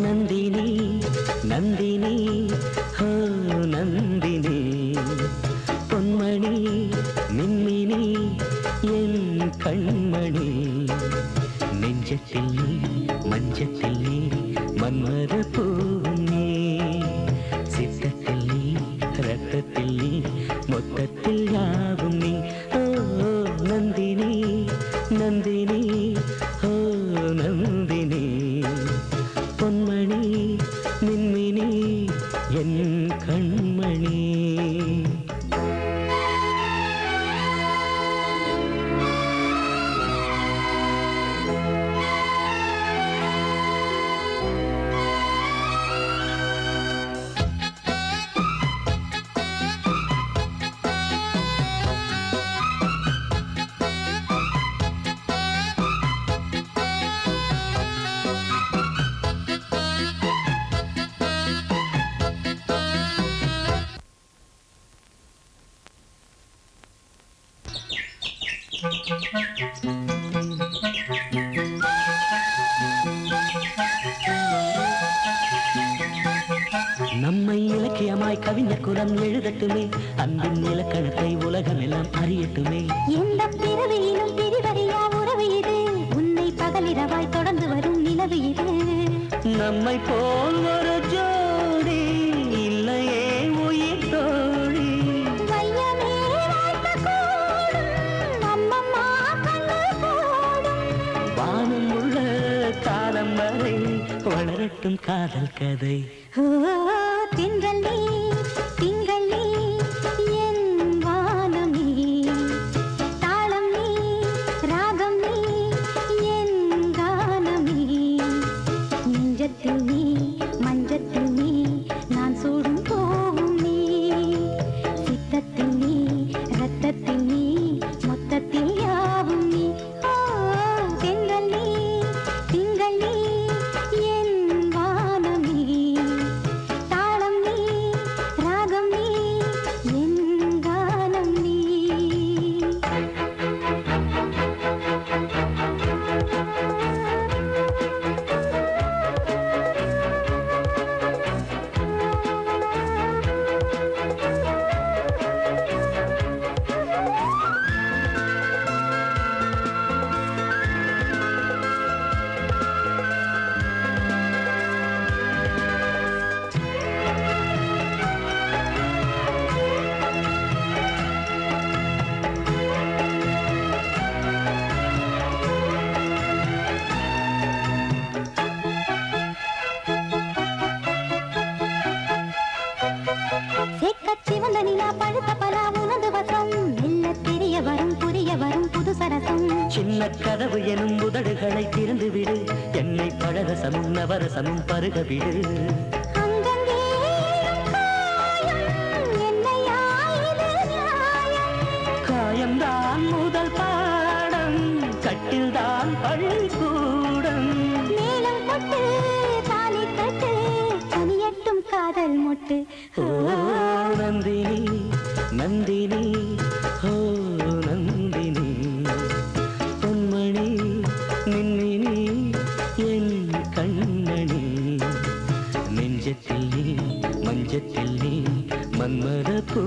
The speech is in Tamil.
நந்தினி நந்தினி ஹோ நந்தினி பொன்மணி மின்மினி என் கண்மணி நெஞ்சத்தில் நீ மஞ்சத்தில் நீ மன்மத பூமி சித்தத்தில் நீ ரத்தத்தில் நீ மொத்தத்தில் யாவும் நீ ஓ நந்தினி நந்தினி ஹோ நந்தினி பொன்மணி மின்மினி என் கண்மணி. நம்மை இலக்கியமாய் கவிஞர் குலம் எழுதட்டுமே, அன்பின் இலக்கணத்தை உலகமெல்லாம் அறியட்டுமே. எந்த பிறவியிலும் பிரிவறியா உறவு இது, உன்னை பகலிரவாய் தொடர்ந்து வரும் நிலவு இது. நம்மை போல் ஒரு ஜோடி இல்லையே உயிர் தோழி. வையமே வாழ்த்த கூடும் நம்மம்மா கண்ணு போடும். வானம் உள்ள காலம் வரை வளரட்டும் காதல் கதை. திங்கள் நீ திங்கள் நீ என் வானம் நீ, தாளம் நீ ராகம் நீ என் கானம் நீ. நெஞ்சத்தில் நீ மஞ்சத்தில் நீ நான் சூடும் போவும் நீ. சித்தத்தில் நீ ரத்தத்தில் நீ மொத்தத்தில் யாவும் நீ. திங்கள் நீ திங்கள் நீ என் வானம் நீ, தாளம் நீ ராகம் நீ என் கானம் நீ. சிவந்த நிலா பழுத்த பலா உனது வசம், மெல்ல தெரிய வரும் புரிய வரும் புது சரசம். சின்ன கதவு எனும் உதடுகளை திறந்து விடு, என்னை பழரசமும் நவரசமும் பருக விடு. அங்கங்கே காயம் என்னையா இது நியாயம். காயம்தான் முதல் பாடம், கட்டில்தான் பள்ளிக்கூடம். மேளம் கொட்டு தாலி கட்டு கனியட்டும் காதல் மொட்டு. ஓ நந்தினி நந்தினி ஹோ நந்தினி பொன்மணி மின்மினி என் கண்மணி. நெஞ்சத்தில் நீ மஞ்சத்தில் நீ மன்மத பூ